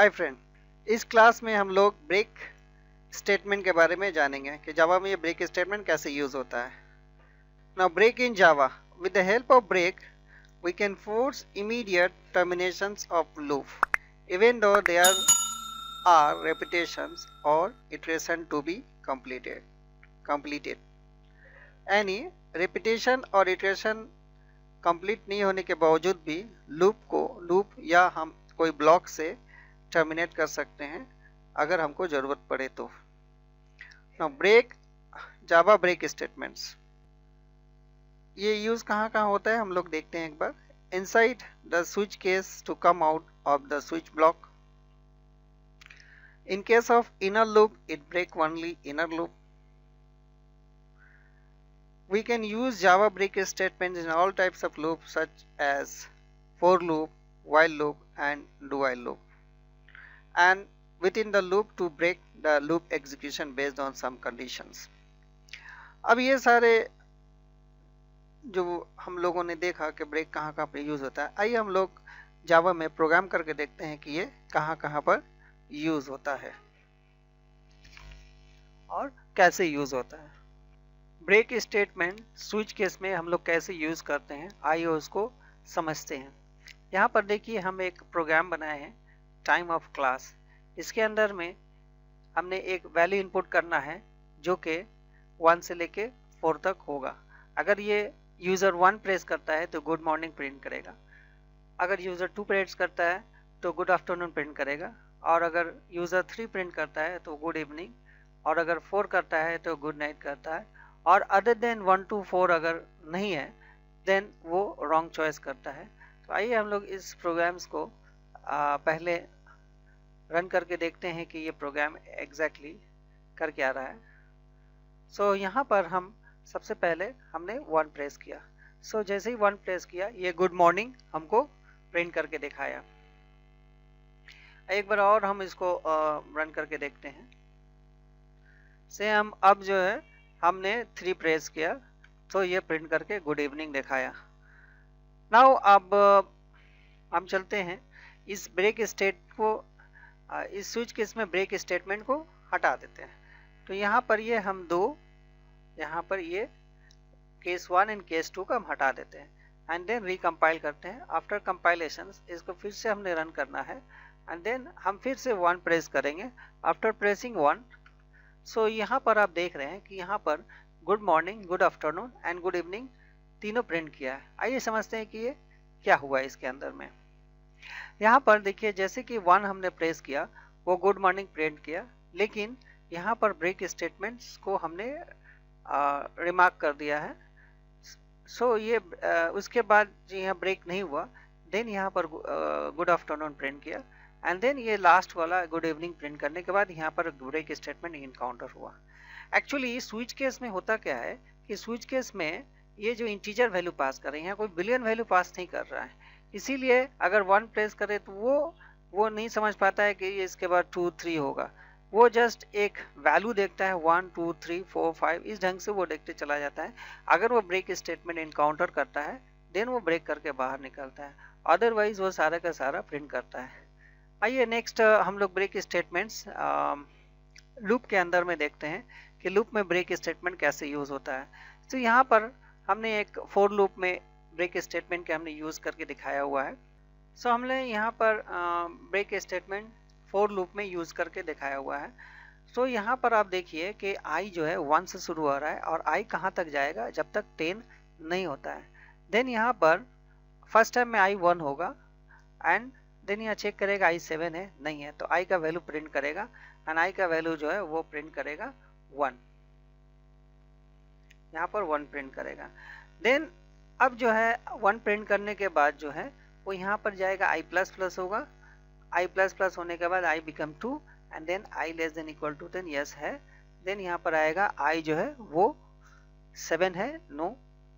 Hi friend, इस class में हम लोग ब्रेक स्टेटमेंट के बारे में जानेंगे कि जावा में ये ब्रेक स्टेटमेंट कैसे यूज होता है। Now break in Java, with the help of break we can force immediate terminations of loop even though there are repetitions or iteration to be completed. Any repetition और iteration complete नहीं होने के बावजूद भी loop या हम कोई block से टर्मिनेट कर सकते हैं अगर हमको जरूरत पड़े तो। Now break Java break statements, ये यूज कहाँ होता है हम लोग देखते हैं एक बार। Inside the switch case to come out of the switch block. In case of inner loop, it break only inner loop. We can use Java break statements in all types of loops such as for loop, while loop and do while loop, and within the loop to break the loop execution based on some conditions. अब ये सारे जो हम लोगों ने देखा कि break कहाँ पे यूज होता है, आइए हम लोग जावा में प्रोग्राम करके देखते हैं कि ये कहाँ पर यूज होता है और कैसे यूज होता है। ब्रेक स्टेटमेंट स्विच केस में हम लोग कैसे यूज करते हैं, आइए उसको समझते हैं। यहाँ पर देखिए हम एक प्रोग्राम बनाए हैं टाइम ऑफ क्लास। इसके अंदर में हमने एक वैल्यू इनपुट करना है जो कि 1 से लेके 4 तक होगा। अगर ये यूजर 1 प्रेस करता है तो गुड मॉर्निंग प्रिंट करेगा, अगर यूजर 2 प्रेस करता है तो गुड आफ्टरनून प्रिंट करेगा, और अगर यूजर 3 प्रिंट करता है तो गुड इवनिंग, और अगर 4 करता है तो गुड नाइट करता है, और अदर देन 1 to 4 अगर नहीं है देन वो रॉन्ग चॉइस करता है। तो आइए हम लोग इस प्रोग्राम्स को पहले रन करके देखते हैं कि ये प्रोग्राम एग्जैक्टली कर क्या रहा है। सो यहाँ पर हम सबसे पहले हमने 1 प्रेस किया। सो जैसे ही 1 प्रेस किया ये गुड मॉर्निंग हमको प्रिंट करके दिखाया। एक बार और हम इसको रन करके देखते हैं। से हम अब जो है हमने 3 प्रेस किया तो ये प्रिंट करके गुड इवनिंग दिखाया। नाउ अब हम चलते हैं इस ब्रेक स्टेट को, इस स्विच केस में ब्रेक स्टेटमेंट को हटा देते हैं। तो यहाँ पर ये हम यहाँ पर ये केस 1 एंड केस 2 का हम हटा देते हैं एंड देन रिकम्पाइल करते हैं। आफ्टर कंपाइलेशन इसको फिर से हमने रन करना है एंड देन हम फिर से 1 प्रेस करेंगे। आफ्टर प्रेसिंग 1, सो यहाँ पर आप देख रहे हैं कि यहाँ पर good morning, good afternoon and good evening तीनों प्रिंट किया है। आइए समझते हैं कि ये क्या हुआ इसके अंदर में। यहाँ पर देखिए जैसे कि 1 हमने प्रेस किया वो गुड मॉर्निंग प्रिंट किया, लेकिन यहाँ पर ब्रेक स्टेटमेंट्स को हमने रिमार्क कर दिया है। सो ये उसके बाद यहाँ ब्रेक नहीं हुआ, देन यहाँ पर गुड आफ्टरनून प्रिंट किया एंड देन ये लास्ट वाला गुड इवनिंग प्रिंट करने के बाद यहाँ पर ब्रेक स्टेटमेंट इनकाउंटर हुआ। एक्चुअली स्विच केस में होता क्या है कि स्विच केस में ये जो इंटीजर वैल्यू पास कर रहे हैं, कोई बुलियन वैल्यू पास नहीं कर रहा है, इसीलिए अगर 1 प्रेस करे तो वो नहीं समझ पाता है कि ये इसके बाद 2 3 होगा। वो जस्ट एक वैल्यू देखता है 1 2 3 4 5, इस ढंग से वो देखते चला जाता है। अगर वो ब्रेक स्टेटमेंट इनकाउंटर करता है देन वो ब्रेक करके बाहर निकलता है, अदरवाइज वो सारा का सारा प्रिंट करता है। आइए नेक्स्ट हम लोग ब्रेक स्टेटमेंट्स लूप के अंदर में देखते हैं कि लूप में ब्रेक स्टेटमेंट कैसे यूज होता है। तो यहाँ पर हमने एक फॉर लूप में ब्रेक स्टेटमेंट के हमने यूज करके दिखाया हुआ है। सो हमने यहाँ पर ब्रेक स्टेटमेंट फॉर लूप में यूज करके दिखाया हुआ है। सो यहाँ पर आप देखिए कि आई जो है 1 से शुरू हो रहा है और आई कहाँ तक जाएगा जब तक 10 नहीं होता है। देन यहाँ पर फर्स्ट टाइम में आई 1 होगा एंड देन यहाँ चेक करेगा आई 7 है, नहीं है, तो आई का वैल्यू प्रिंट करेगा एंड आई का वैल्यू जो है वो प्रिंट करेगा 1, यहाँ पर 1 प्रिंट करेगा। देन अब जो है 1 प्रिंट करने के बाद जो है वो यहाँ पर जाएगा आई प्लस प्लस होगा, आई प्लस प्लस होने के बाद I become 2 and then I less than equal to 10 yes है। देन यहाँ पर आएगा आई जो है वो 7 है, नो,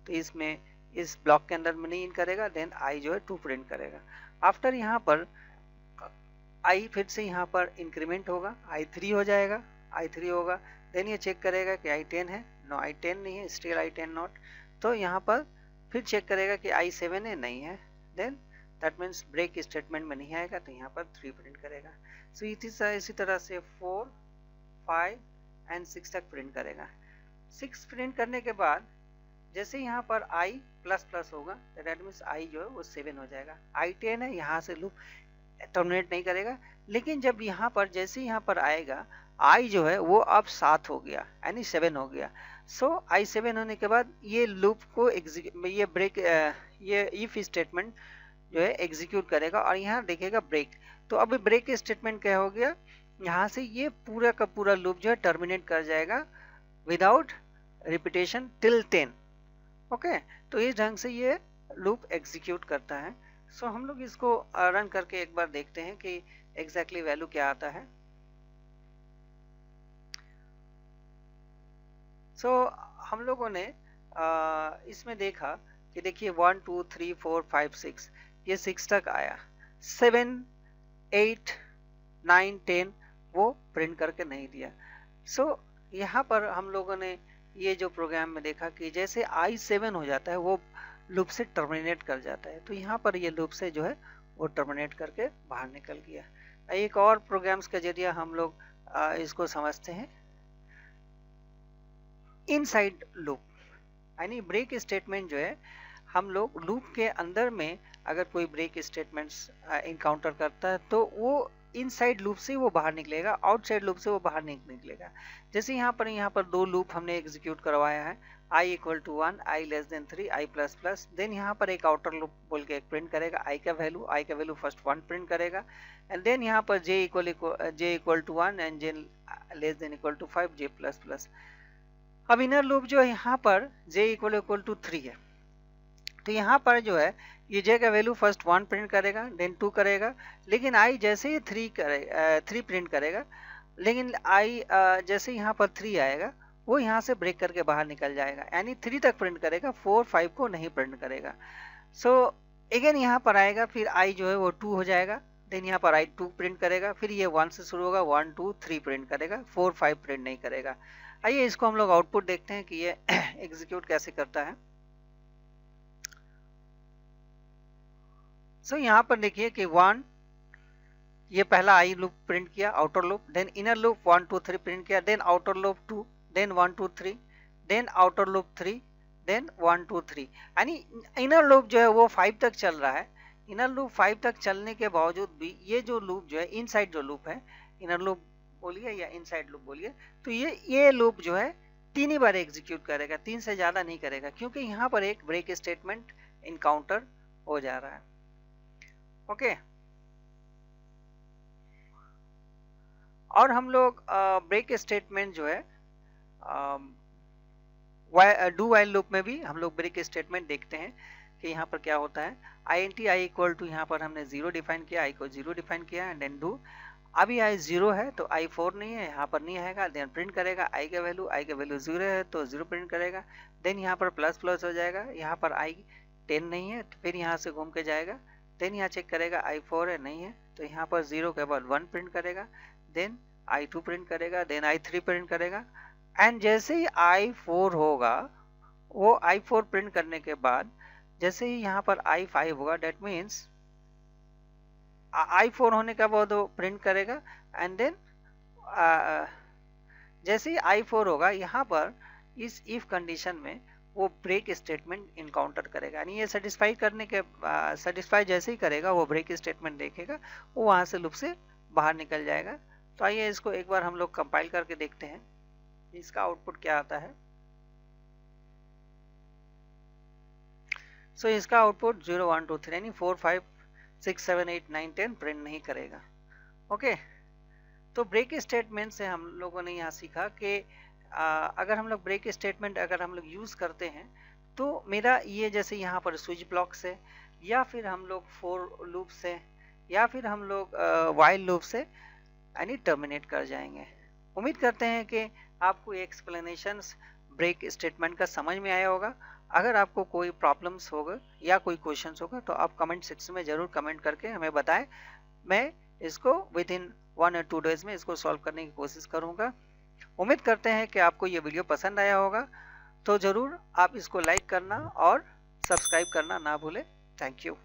तो इसमें इस ब्लॉक के अंदर में नहीं इन करेगा, देन आई जो है 2 प्रिंट करेगा। आफ्टर यहाँ पर आई फिर से यहाँ पर इंक्रीमेंट होगा, आई 3 हो जाएगा, आई 3 होगा, देन ये चेक करेगा कि आई 10 है, नो आई 10 नहीं है, स्टिल आई 10 नॉट, तो यहाँ पर फिर चेक करेगा कि आई 7 है, नहीं है, then that means break statement में नहीं आएगा तो यहाँ पर 3 प्रिंट करेगा। सो इसी तरह से 4, 5 एंड 6 तक प्रिंट करेगा। 6 प्रिंट करने के बाद जैसे यहाँ पर i प्लस प्लस होगा दैट मीन्स i जो है वो 7 हो जाएगा। i 10 है, यहाँ से लूप टर्मिनेट नहीं करेगा, लेकिन जब यहाँ पर जैसे यहाँ पर आएगा i जो है वो अब 7 हो गया यानी 7 हो गया। सो i 7 होने के बाद ये लूप को ये ब्रेक ये इफ स्टेटमेंट जो है एग्जीक्यूट करेगा और यहाँ देखेगा ब्रेक। तो अब ब्रेक स्टेटमेंट क्या हो गया, यहाँ से ये पूरा का पूरा लूप जो है टर्मिनेट कर जाएगा विदाउट रिपीटेशन टिल 10। ओके, तो इस ढंग से ये लूप एग्जीक्यूट करता है। सो हम लोग इसको रन करके एक बार देखते हैं कि एग्जैक्टली वैल्यू क्या आता है। सो हम लोगों ने इसमें देखा कि देखिए 1 2 3 4 5 6 ये 6 तक आया, 7 8 9 10 वो प्रिंट करके नहीं दिया। सो यहाँ पर हम लोगों ने ये जो प्रोग्राम में देखा कि जैसे i 7 हो जाता है वो लूप से टर्मिनेट कर जाता है, तो यहाँ पर ये लूप से जो है वो टर्मिनेट करके बाहर निकल गया। एक और प्रोग्राम्स के जरिए हम लोग इसको समझते हैं इनसाइड लूप, यानी ब्रेक स्टेटमेंट जो है हम लोग लूप के अंदर में अगर कोई ब्रेक स्टेटमेंट्स इनकाउंटर करता है तो वो इनसाइड लूप से वो बाहर निकलेगा, आउटसाइड लूप से वो बाहर नहीं निकलेगा। जैसे यहाँ पर 2 लूप हमने एग्जीक्यूट करवाया है, i equal to 1, i less than 3, i plus plus, then यहाँ पर एक आउटर लूप बोल के एक प्रिंट करेगा, i का वैल्यू फर्स्ट 1 प्रिंट करेगा, एंड देन यहाँ पर j equal to 1 and j less than equal to 5, j plus plus. अब इनर लूप जो है यहाँ पर j इक्वल टू 3 है, तो यहाँ पर जो है ये j का वैल्यू फर्स्ट 1 प्रिंट करेगा, देन 2 करेगा, लेकिन i जैसे ही 3 प्रिंट करेगा, लेकिन i जैसे यहाँ पर 3 आएगा वो यहाँ से ब्रेक करके बाहर निकल जाएगा, यानी 3 तक प्रिंट करेगा, 4 5 को नहीं प्रिंट करेगा। सो अगेन यहाँ पर आएगा, फिर i जो है वो 2 हो जाएगा, देन यहाँ पर i 2 प्रिंट करेगा, फिर ये 1 से शुरू होगा, 1 2 3 प्रिंट करेगा, 4 5 प्रिंट नहीं करेगा। आइए इसको हम लोग आउटपुट देखते हैं कि ये एग्जीक्यूट कैसे करता है। सो यहाँ पर देखिए कि 1 ये पहला i लूप प्रिंट किया, outer loop, then inner loop 1 2 3 print किया, then outer loop 2, then 1 2 3, then outer loop 3, then 1 2 3, यानी इनर लूप जो है वो 5 तक चल रहा है। इनर लूप 5 तक चलने के बावजूद भी ये जो लूप जो है इनसाइड जो लूप है, इनर लूप बोलिए या इनसाइड लूप बोलिए, तो ये लूप जो है 3 ही बार एग्जीक्यूट करेगा, 3 से ज्यादा नहीं करेगा, क्योंकि यहाँ पर एक ब्रेक स्टेटमेंट इनकाउंटर हो जा रहा है। ओके, और हम लोग ब्रेक स्टेटमेंट जो है डू वाइल लूप में भी हम लोग ब्रेक स्टेटमेंट देखते हैं कि यहाँ पर क्या होता है। int i इक्वल टू यहाँ पर हमने 0 डिफाइन किया, i को 0 डिफाइन किया, एंड देन डू। अभी i 0 है तो i 4 नहीं है, यहाँ पर नहीं आएगा, देन प्रिंट करेगा i का वैल्यू 0 है तो 0 प्रिंट करेगा, देन यहाँ पर प्लस प्लस हो जाएगा, यहाँ पर i 10 नहीं है तो फिर यहाँ से घूम के जाएगा, देन यहाँ चेक करेगा i 4 है नहीं है तो यहाँ पर 0 के बाद 1 प्रिंट करेगा, देन i 2 प्रिंट करेगा, देन i 3 प्रिंट करेगा, एंड जैसे ही i 4 होगा वो i 4 प्रिंट करने के बाद जैसे ही यहाँ पर i 5 होगा, डेट मीन्स i 4 होने का बाद वो प्रिंट करेगा, एंड देन जैसे ही i 4 होगा यहाँ पर इस इफ कंडीशन में वो ब्रेक स्टेटमेंट इनकाउंटर करेगा, यानी ये सेटिस्फाई जैसे ही करेगा वो ब्रेक स्टेटमेंट देखेगा, वो वहां से लूप से बाहर निकल जाएगा। तो आइए इसको एक बार हम लोग कंपाइल करके देखते हैं इसका आउटपुट क्या आता है। सो इसका आउटपुट 0 1 2 3 यानी 4 5 6 7 8 9 10 प्रिंट नहीं करेगा। ओके, तो ब्रेक स्टेटमेंट से हम लोगों ने यहाँ सीखा कि अगर हम लोग ब्रेक स्टेटमेंट अगर हम लोग यूज करते हैं तो मेरा ये जैसे यहाँ पर स्विच ब्लॉक से या फिर हम लोग फॉर लूप से या फिर हम लोग व्हाइल लूप से यानी टर्मिनेट कर जाएंगे। उम्मीद करते हैं कि आपको एक्सप्लेनेशंस ब्रेक स्टेटमेंट का समझ में आया होगा। अगर आपको कोई प्रॉब्लम्स होगा या कोई क्वेश्चंस होगा तो आप कमेंट सेक्शन में जरूर कमेंट करके हमें बताएं, मैं इसको विद इन 1 और 2 डेज में इसको सॉल्व करने की कोशिश करूंगा। उम्मीद करते हैं कि आपको ये वीडियो पसंद आया होगा, तो जरूर आप इसको लाइक करना और सब्सक्राइब करना ना भूलें। Thank you.